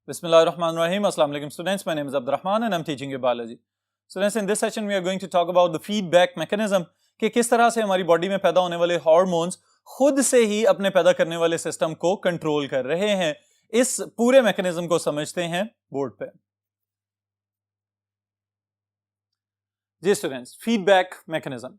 Bismillahirrahmanirrahim. Assalamu alaikum students. My name is Abdurrahman and I'm teaching you biology. Students, in this session we are going to talk about the feedback mechanism कि किस तरह से हमारी body में पैदा होने वाले हार्मोन्स खुद से ही अपने पैदा करने वाले सिस्टम को कंट्रोल कर रहे हैं। इस पूरे मैकेनिज्म को समझते हैं बोर्ड पे। जी students, feedback mechanism.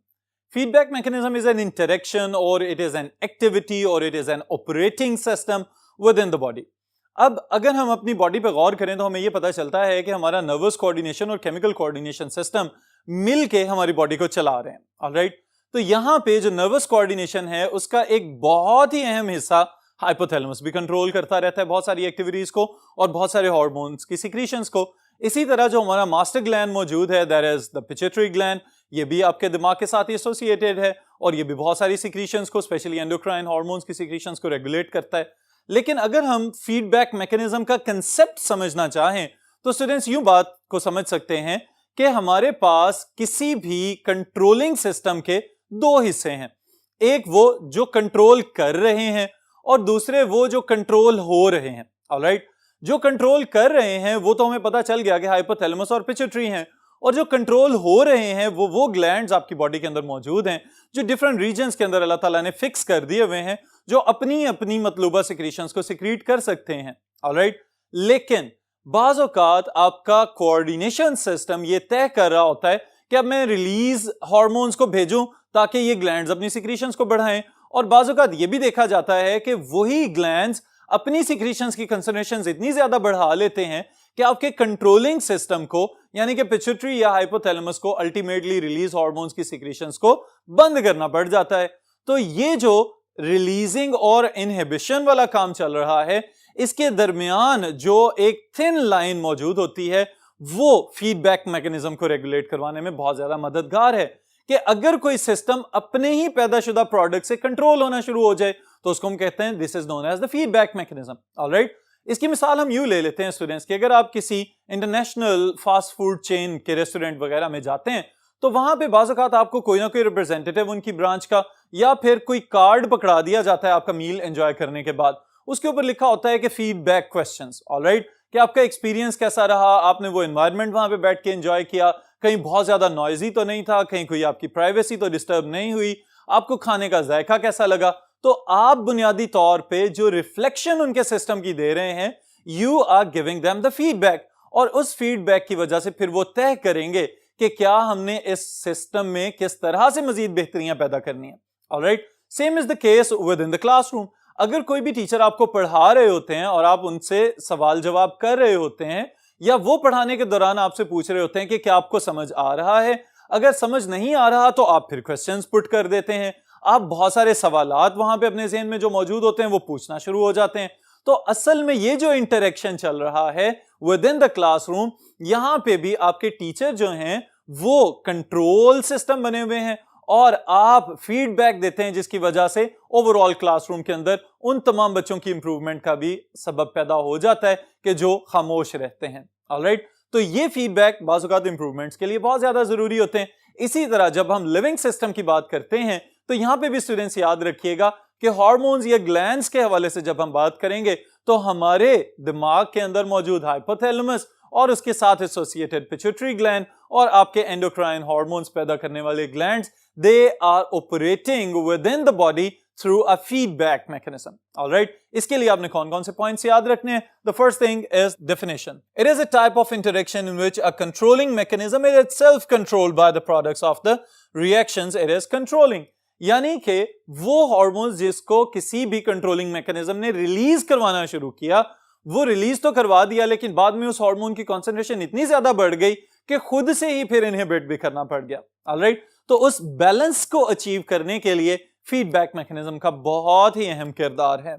Feedback mechanism is an interaction or it is an activity or it is an operating system within the body. अब अगर हम अपनी बॉडी पे गौर करें तो हमें यह पता चलता है कि हमारा नर्वस कोऑर्डिनेशन और केमिकल कोऑर्डिनेशन सिस्टम मिलके हमारी बॉडी को चला रहे हैं। ऑलराइट, तो यहां पे जो नर्वस कोऑर्डिनेशन है उसका एक बहुत ही अहम हिस्सा हाइपोथैलेमस भी कंट्रोल करता रहता है, बहुत सारी एक्टिविटीज को और बहुत सारे हार्मोन्स की सिक्रीशंस को। इसी तरह जो हमारा मास्टर ग्लैंड मौजूद है, that is the pituitary gland, ये भी आपके दिमाग के साथ ही एसोसिएटेड है और ये भी बहुत सारी सिक्रीशंस को, स्पेशली एंडोक्राइन हार्मोन्स की सिक्रीशंस को रेगुलेट करता है। लेकिन अगर हम फीडबैक मैकेनिज्म का कंसेप्ट समझना चाहें तो स्टूडेंट्स यूं बात को समझ सकते हैं कि हमारे पास किसी भी कंट्रोलिंग सिस्टम के दो हिस्से हैं, एक वो जो कंट्रोल कर रहे हैं और दूसरे वो जो कंट्रोल हो रहे हैं। ऑलराइट, जो कंट्रोल कर रहे हैं वो तो हमें पता चल गया कि हाइपोथैलेमस और पिट्यूटरी हैं, और जो कंट्रोल हो रहे हैं वो ग्लैंड्स आपकी बॉडी के अंदर मौजूद हैं जो डिफरेंट रीजन्स के अंदर अल्लाह ताला ने फिक्स कर दिए हुए हैं, जो अपनी अपनी मतलूबा सिक्रीशंस को सिक्रीट कर सकते हैं। ऑलराइट, लेकिन बाज़ औक़ात आपका कोऑर्डिनेशन सिस्टम ये तय कर रहा होता है कि अब मैं रिलीज हार्मोन्स को भेजूं ताकि ये ग्लैंड्स अपनी सिक्रीशंस को बढ़ाएं, और बाज़ औक़ात ये भी देखा जाता है कि वही ग्लैंड्स अपनी सिक्रीशंस की कंसंट्रेशंस इतनी ज्यादा बढ़ा लेते हैं कि आपके कंट्रोलिंग सिस्टम को यानी कि पिट्यूटरी या हाइपोथैलेमस को अल्टीमेटली रिलीज हार्मोन्स की सिक्रीशंस को बंद करना पड़ जाता है। तो ये जो रिलीजिंग और इनहिबिशन वाला काम चल रहा है, इसके दरमियान जो एक थिन लाइन मौजूद होती है वो फीडबैक मैकेनिज्म को रेगुलेट करवाने में बहुत ज्यादा मददगार है कि अगर कोई सिस्टम अपने ही पैदाशुदा प्रोडक्ट से कंट्रोल होना शुरू हो जाए तो उसको हम कहते हैं this is known as the feedback mechanism. Alright, इसकी मिसाल हम यूं ले लेते हैं स्टूडेंट्स कि अगर आप किसी इंटरनेशनल फास्ट फूड चेन के रेस्टोरेंट वगैरह में जाते हैं तो वहां पे बाज़ औक़ात आपको कोई ना कोई रिप्रेजेंटेटिव उनकी ब्रांच का या फिर कोई कार्ड पकड़ा दिया जाता है आपका मील एंजॉय करने के बाद, उसके ऊपर लिखा होता है कि फीडबैक क्वेश्चंस। ऑलराइट, कि आपका एक्सपीरियंस कैसा रहा, आपने वो एनवायरनमेंट वहां पे बैठ के एंजॉय किया, कहीं बहुत ज्यादा नॉइजी तो नहीं था, कहीं कोई आपकी प्राइवेसी तो डिस्टर्ब नहीं हुई, आपको खाने का जायका कैसा लगा। तो आप बुनियादी तौर पे जो रिफ्लेक्शन उनके सिस्टम की दे रहे हैं, you are giving them the feedback, और उस फीडबैक की वजह से फिर वो तय करेंगे कि क्या हमने इस सिस्टम में किस तरह से मजीद बेहतरियां पैदा करनी है। Alright, same is the case with in the classroom. अगर कोई भी टीचर आपको पढ़ा रहे होते हैं और आप उनसे सवाल जवाब कर रहे होते हैं या वो पढ़ाने के दौरान आपसे पूछ रहे होते हैं कि क्या आपको समझ आ रहा है, अगर समझ नहीं आ रहा तो आप फिर क्वेश्चंस पुट कर देते हैं, आप बहुत सारे सवालात वहां पे अपने ज़हन में जो मौजूद होते हैं वो पूछना शुरू हो जाते हैं। तो असल में ये जो इंटरेक्शन चल रहा है विद इन द क्लासरूम, यहां पे भी आपके टीचर जो हैं वो कंट्रोल सिस्टम बने हुए हैं और आप फीडबैक देते हैं जिसकी वजह से ओवरऑल क्लासरूम के अंदर उन तमाम बच्चों की इंप्रूवमेंट का भी सबब पैदा हो जाता है कि जो खामोश रहते हैं। ऑलराइट, तो ये फीडबैक बाज़ औक़ात इंप्रूवमेंट्स के लिए बहुत ज्यादा जरूरी होते हैं। इसी तरह जब हम लिविंग सिस्टम की बात करते हैं तो यहां पे भी स्टूडेंट्स याद रखिएगा कि हार्मोन्स या ग्लैंड्स के हवाले से जब हम बात करेंगे तो हमारे दिमाग के अंदर मौजूद हाइपोथैलेमस और उसके साथ एसोसिएटेड पिट्यूटरी ग्लैंड और आपके एंडोक्राइन हार्मोन्स पैदा करने वाले glands, they are operating with in the body through a feedback mechanism. Alright, इसके लिए आपने कौन कौन से पॉइंट्स याद रखने हैं? The first thing is definition. It is a type of interaction in which a controlling mechanism is itself controlled by the products of the reactions it is controlling. यानी कि वो हार्मोन्स जिसको किसी भी कंट्रोलिंग मैकेनिज्म ने release करवाना शुरू किया, वो रिलीज तो करवा दिया लेकिन बाद में उस हार्मोन की कंसंट्रेशन इतनी ज्यादा बढ़ गई कि खुद से ही फिर इनहिबिट भी करना पड़ गया। ऑलराइट, तो उस बैलेंस को अचीव करने के लिए फीडबैक मैकेनिज्म का बहुत ही अहम किरदार है।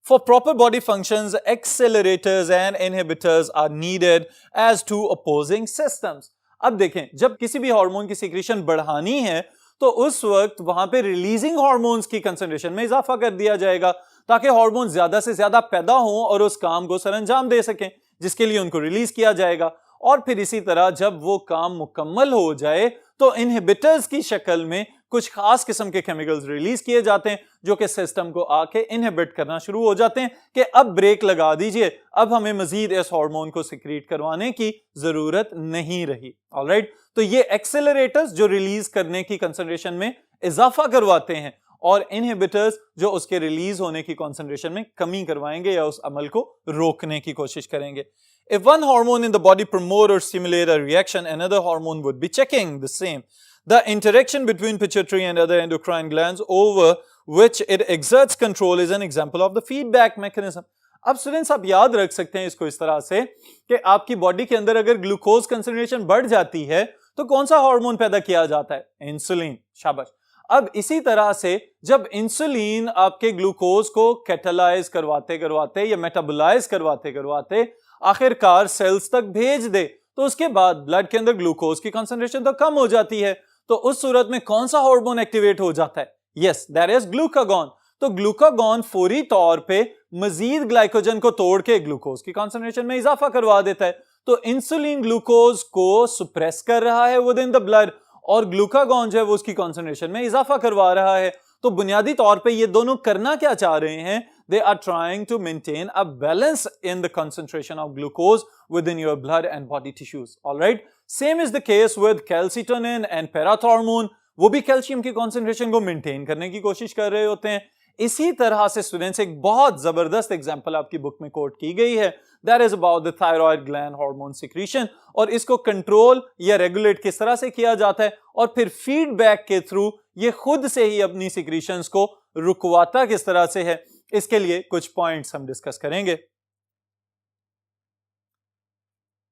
For proper body functions, accelerators and inhibitors are needed as two opposing systems. अब देखें, जब किसी भी हार्मोन की सिक्रीशन बढ़ानी है तो उस वक्त वहां पे रिलीजिंग हार्मोन्स की कंसंट्रेशन में इजाफा कर दिया जाएगा ताकि हार्मोन ज्यादा से ज्यादा पैदा हों और उस काम को सरअंजाम दे सकें जिसके लिए उनको रिलीज किया जाएगा। और फिर इसी तरह जब वो काम मुकम्मल हो जाए तो इनहिबिटर्स की शक्ल में कुछ खास किस्म के केमिकल्स रिलीज किए जाते हैं जो कि सिस्टम को आके इनहिबिट करना शुरू हो जाते हैं कि अब ब्रेक लगा दीजिए, अब हमें मजीद इस हार्मोन को सिक्रीट करवाने की जरूरत नहीं रही। ऑलराइट, तो ये एक्सेलरेटर्स जो रिलीज करने की कंसंट्रेशन में इजाफा करवाते हैं और इनहिबिटर्स जो उसके रिलीज होने की कंसंट्रेशन में कमी करवाएंगे या उस अमल को रोकने की कोशिश करेंगे। If one hormone in the body promote or stimulate a reaction, another hormone would be checking the same. The interaction between pituitary and other endocrine glands over which it exerts control is an example of the feedback mechanism. अब students आप याद रख सकते हैं इसको इस तरह से कि आपकी बॉडी के अंदर अगर ग्लूकोज कंसंट्रेशन बढ़ जाती है तो कौन सा हार्मोन पैदा किया जाता है? इंसुलिन। शाबाश। अब इसी तरह से जब इंसुलिन आपके ग्लूकोज को कैटालाइज करवाते करवाते या मेटाबोलाइज करवाते करवाते आखिरकार सेल्स तक भेज दे तो उसके बाद ब्लड के अंदर ग्लूकोज की कंसंट्रेशन तो कम हो जाती है, तो उस सूरत में कौन सा हार्मोन एक्टिवेट हो जाता है? Yes, that is glucagon. तो ग्लूकागॉन फौरी तौर पे मजीद ग्लाइकोजन को तोड़ के ग्लूकोज की कंसंट्रेशन में इजाफा करवा देता है। तो इंसुलिन ग्लूकोज को सुप्रेस कर रहा है विद इन द ब्लड और ग्लूकागॉन जो है वो उसकी कंसंट्रेशन में इजाफा करवा रहा है। तो बुनियादी तौर पे ये दोनों करना क्या चाह रहे हैं? They are trying to maintain a balance in the concentration of glucose within your blood and body tissues. All right. Same is the case with calcitonin and parathormone. वो भी कैल्शियम की कंसंट्रेशन को मेंटेन करने की कोशिश कर रहे होते हैं। इसी तरह से स्टूडेंट्स एक बहुत जबरदस्त एग्जांपल आपकी बुक में कोट की गई है, that is about the thyroid gland hormone secretion, और इसको कंट्रोल या रेगुलेट किस तरह से किया जाता है और फिर फीडबैक के थ्रू ये खुद से ही अपनी सिक्रीशंस को रुकवाता किस तरह से है, इसके लिए कुछ पॉइंट्स हम डिस्कस करेंगे।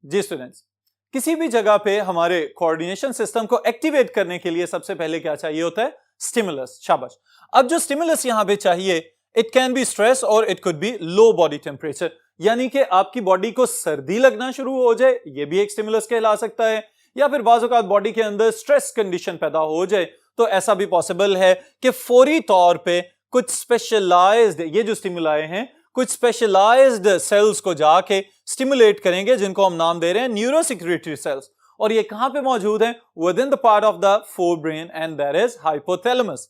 जी स्टूडेंट्स, किसी भी जगह पे हमारे कोऑर्डिनेशन सिस्टम को एक्टिवेट करने के लिए सबसे पहले क्या चाहिए होता है? स्टिमुलस। शाबाश। अब जो स्टिमुलस यहां पे चाहिए, इट कैन बी स्ट्रेस और it could be low body temperature, यानी कि आपकी बॉडी को सर्दी लगना शुरू हो जाए, ये भी एक स्टिमुलस कहला सकता है, या फिर बाज़ औक़ात बॉडी के अंदर स्ट्रेस कंडीशन पैदा हो जाए तो ऐसा भी पॉसिबल है कि फौरी तौर पे कुछ स्पेशलाइज्ड ये जो स्टिमुलाई हैं कुछ स्पेशलाइज्ड सेल्स को जाके स्टिमुलेट करेंगे जिनको हम नाम दे रहे हैं न्यूरोसिक्रेटरी सेल्स, और ये कहां पे मौजूद है? With in the part of the fore brain and that is hypothalamus.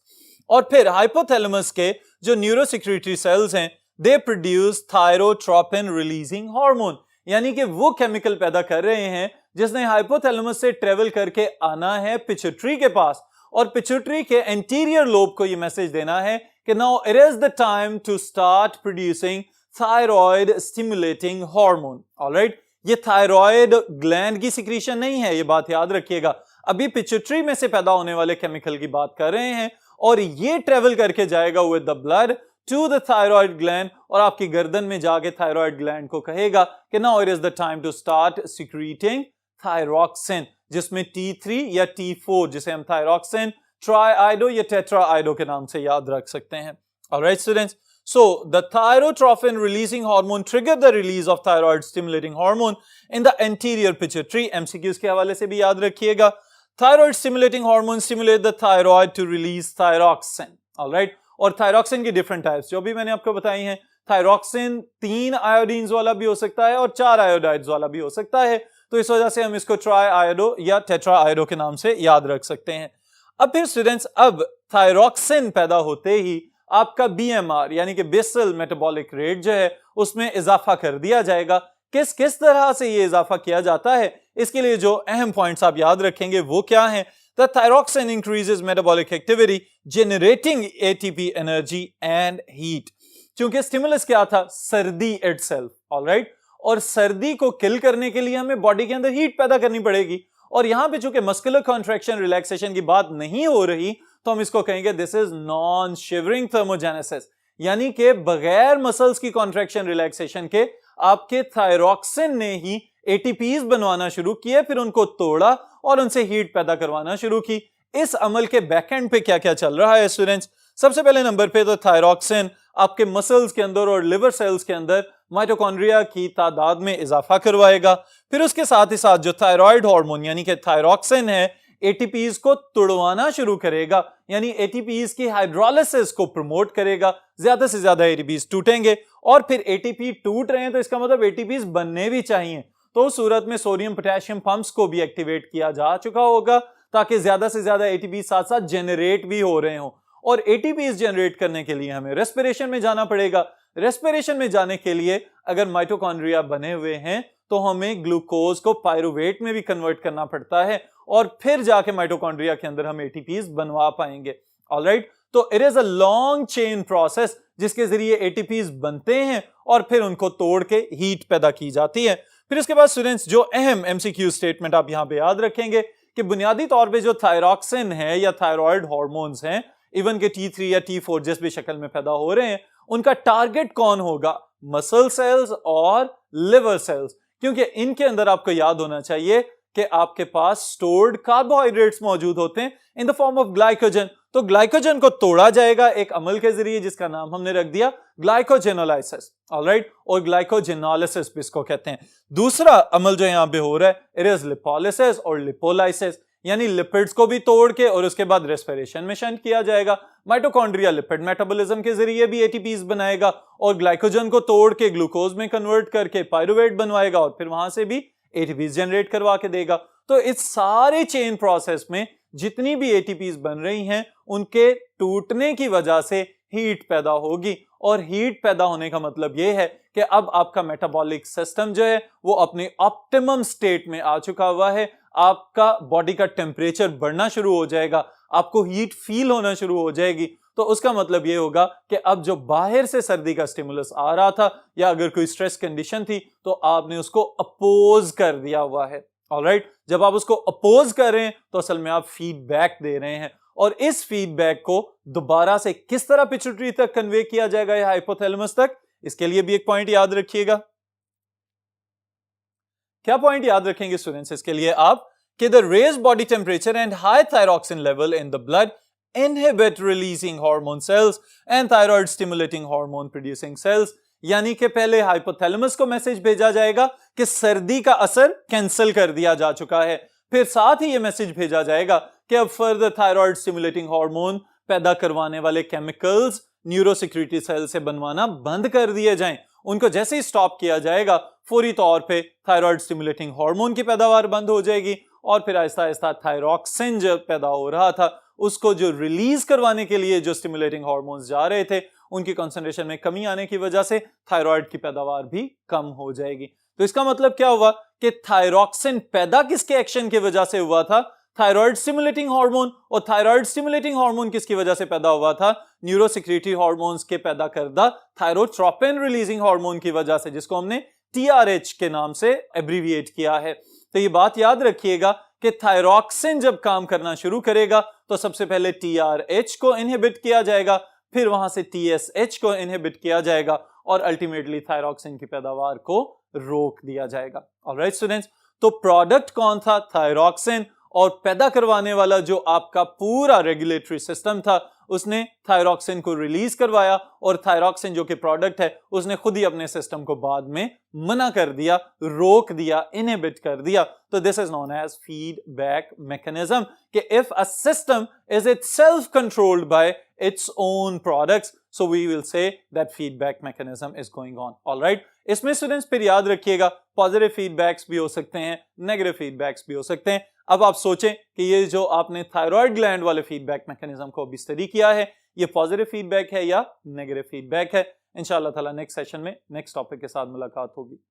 और फिर हाइपोथैलेमस के जो न्यूरोसिक्रेटरी सेल्स हैं they produce thyrotropin releasing hormone, यानी कि वो केमिकल पैदा कर रहे हैं जिसने हाइपोथैलेमस से ट्रेवल करके आना है पिट्यूटरी के पास, और पिट्यूटरी के एंटीरियर लोब को ये मैसेज देना है कि now it is the time to start producing thyroid stimulating hormone. Alright, ये थायराइड ग्लैंड की सिक्रीशन नहीं है, ये बात याद रखिएगा, अभी पिट्यूटरी में से पैदा होने वाले केमिकल की बात कर रहे हैं, और ये ट्रेवल करके जाएगा with the blood to the thyroid gland और आपकी गर्दन में जाके थायराइड ग्लैंड को कहेगा कि now it is the time to start secreting thyroxine, जिसमें T3 या T4 जिसे हम थायरॉक्सिन, ट्राइआइडो या टेट्राआइडो के नाम से याद रख सकते हैं। Alright students, so the thyrotropin releasing hormone trigger the release of thyroid stimulating hormone in the anterior pituitary. MCQs के हवाले से भी याद रखिएगा। Thyroid stimulating hormone stimulate the thyroid to release thyroxine. Alright, और थायरॉक्सिन की डिफरेंट टाइप्स जो भी मैंने आपको बताई हैं, थायरॉक्सिन 3 आयोडीन्स वाला भी हो सकता है और 4 आयोडाइड्स वाला भी हो सकता है, तो इस वजह से हम इसको ट्राइआयोडो या टेट्राआयोडो के नाम से याद रख सकते हैं। अब फिर स्टूडेंट्स, अब थायरॉक्सिन पैदा होते ही आपका BMR यानी कि बेसल मेटाबॉलिक रेट जो है उसमें इजाफा कर दिया जाएगा। किस किस तरह से ये इजाफा किया जाता है, इसके लिए जो अहम पॉइंट्स आप याद रखेंगे वो क्या हैं? The thyroxine increases metabolic activity generating ATP energy and heat. क्योंकि स्टिमुलस क्या था? सर्दी इटसेल्फ। ऑलराइट, और सर्दी को किल करने के लिए हमें बॉडी के अंदर हीट पैदा करनी पड़ेगी, और यहां पे चूंकि मस्कुलर कॉन्ट्रैक्शन रिलैक्सेशन की बात नहीं हो रही तो हम इसको कहेंगे this is non shivering thermogenesis, यानी कि बगैर मसल्स की कॉन्ट्रैक्शन रिलैक्सेशन के आपके थायरॉक्सिन ने ही ATPs बनवाना शुरू किए, फिर उनको तोड़ा और उनसे हीट पैदा करवाना शुरू की। इस अमल के बैक एंड पे क्या क्या चल रहा है स्टूडेंट्स? सबसे पहले नंबर पे तो थायरॉक्सिन आपके मसल्स के अंदर और लिवर सेल्स के अंदर माइटोकॉन्ड्रिया की तादाद में इजाफा करवाएगा। फिर उसके साथ ही साथ जो थायराइड हार्मोन यानी कि थायरॉक्सिन है ATPs को तोड़वाना शुरू करेगा, यानी ATPs की हाइड्रोलिसिस को प्रमोट करेगा, ज्यादा से ज्यादा ATPs टूटेंगे, और फिर ATP टूट रहे हैं तो इसका मतलब ATPs बनने भी चाहिए, तो उस सूरत में सोडियम पोटेशियम पंप्स को भी एक्टिवेट किया जा चुका होगा ताकि ज्यादा से ज्यादा एटीपी साथ साथ जनरेट भी हो रहे हो। और एटीपी जनरेट करने के लिए हमें रेस्पिरेशन में जाना पड़ेगा। रेस्पिरेशन में जाने के लिए अगर माइटोकॉन्ड्रिया बने हुए हैं तो हमें ग्लूकोज को पायरुवेट में भी कन्वर्ट करना पड़ता है और फिर जाके माइटोकॉन्ड्रिया के अंदर हम एटीपीज बनवा पाएंगे। ऑलराइट, तो it is a long chain process जिसके जरिए एटीपीज बनते हैं और फिर उनको तोड़ के हीट पैदा की जाती है। फिर इसके बाद स्टूडेंट्स जो अहम एमसीक्यू स्टेटमेंट आप यहां पे याद रखेंगे कि बुनियादी तौर पे जो थायरॉक्सिन है या थायराइड हार्मोन्स हैं, इवन के T3 या T4 जिस भी शक्ल में पैदा हो रहे हैं, उनका टारगेट कौन होगा? मसल सेल्स और लिवर सेल्स, क्योंकि इनके अंदर आपको याद होना चाहिए कि आपके पास स्टोर्ड कार्बोहाइड्रेट्स मौजूद होते हैं in the form of glycogen. तो ग्लाइकोजन को तोड़ा जाएगा एक अमल के जरिए जिसका नाम हमने रख दिया ग्लाइकोजेनोलाइसिस। ऑलराइट, और ग्लाइकोजेनोलिसिस भी इसको कहते हैं। दूसरा अमल जो यहां पे हो रहा है इट इज लिपोलिसिस और लिपोलाइसिस, यानी लिपिड्स को भी तोड़ के और उसके बाद रेस्पिरेशन में शंट किया जाएगा। माइटोकॉन्ड्रिया लिपिड मेटाबॉलिज्म के जरिए भी एटीपीज बनाएगा और ग्लाइकोजन को तोड़ के ग्लूकोज में कन्वर्ट करके पायरुवेट बनवाएगा और फिर वहां से भी एटीपीज जनरेट करवा के देगा। तो इस सारे चेन प्रोसेस में जितनी भी एटीपीज बन रही हैं उनके टूटने की वजह से हीट पैदा होगी और हीट पैदा होने का मतलब यह है कि अब आपका मेटाबॉलिक सिस्टम जो है वो अपने ऑप्टिमम स्टेट में आ चुका हुआ है। आपका बॉडी का टेम्परेचर बढ़ना शुरू हो जाएगा, आपको हीट फील होना शुरू हो जाएगी। तो उसका मतलब यह होगा कि अब जो बाहर से सर्दी का स्टिमुलस आ रहा था या अगर कोई स्ट्रेस कंडीशन थी तो आपने उसको अपोज कर दिया हुआ है। ऑलराइट, जब आप उसको अपोज कर रहे हैं तो असल में आप फीडबैक दे रहे हैं और इस फीडबैक को दोबारा से किस तरह पिट्यूटरी तक कन्वे किया जाएगा या हाइपोथैलेमस तक, इसके लिए भी एक पॉइंट याद रखिएगा। क्या पॉइंट याद रखेंगे स्टूडेंट्स इसके लिए आप कि the raise body temperature and high thyroxine level in the blood inhibit releasing hormone cells and thyroid stimulating hormone producing cells, यानी कि पहले हाइपोथैलेमस को मैसेज भेजा जाएगा कि सर्दी का असर कैंसिल कर दिया जा चुका है, फिर साथ ही यह मैसेज भेजा जाएगा कि अब फर्दर थायराइड स्टिमुलेटिंग हार्मोन पैदा करवाने वाले केमिकल्स न्यूरोसिक्रीटरी सेल से बनवाना बंद कर दिए जाएं। उनको जैसे ही स्टॉप किया जाएगा फौरी तौर पे थायराइड स्टिमुलेटिंग हार्मोन की पैदावार बंद हो जाएगी और फिर आहिस्ता आहिस्ता थायरॉक्सिन जो पैदा हो रहा था उसको जो रिलीज करवाने के लिए जो स्टिमुलेटिंग हार्मोन्स जा रहे थे उनकी कंसंट्रेशन में कमी आने की वजह से थायराइड की पैदावार भी कम हो जाएगी। तो इसका मतलब क्या हुआ कि थायरॉक्सिन पैदा किसके एक्शन की वजह से हुआ था? Thyroid stimulating hormone. और थायराइड स्टिमुलेटिंग हार्मोन किसकी वजह से पैदा हुआ था? न्यूरोसिक्रीटरी हार्मोन्स के पैदा करदा थायरोट्रोपिन रिलीजिंग हार्मोन की वजह से, जिसको हमने TRH के नाम से एब्रीविएट किया है। तो ये बात याद रखिएगा कि थायरॉक्सिन जब काम करना शुरू करेगा तो सबसे पहले TRH को इनहिबिट किया जाएगा, फिर वहां से TSH को इनहिबिट किया जाएगा और अल्टीमेटली थायरॉक्सिन की पैदावार को रोक दिया जाएगा। ऑलराइट स्टूडेंट्स, तो प्रोडक्ट कौन था? थायरॉक्सिन। और पैदा करवाने वाला जो आपका पूरा रेगुलेटरी सिस्टम था उसने थायरॉक्सिन को रिलीज करवाया और थायरॉक्सिन जो कि प्रोडक्ट है उसने खुद ही अपने सिस्टम को बाद में मना कर दिया, रोक दिया, इनहिबिट कर दिया। तो this is known as feedback mechanism कि if a system is itself controlled by its own products, so we will say that feedback mechanism is going on. All right, इसमें स्टूडेंट्स फिर याद रखिएगा पॉजिटिव फीडबैक्स भी हो सकते हैं, negative feedbacks भी हो सकते हैं। अब आप सोचें कि ये जो आपने थायराइड ग्लैंड वाले फीडबैक मैकेनिज्म को अभी स्टडी किया है ये पॉजिटिव फीडबैक है या नेगेटिव फीडबैक है। इंशाअल्लाह ताला नेक्स्ट सेशन में नेक्स्ट टॉपिक के साथ मुलाकात होगी।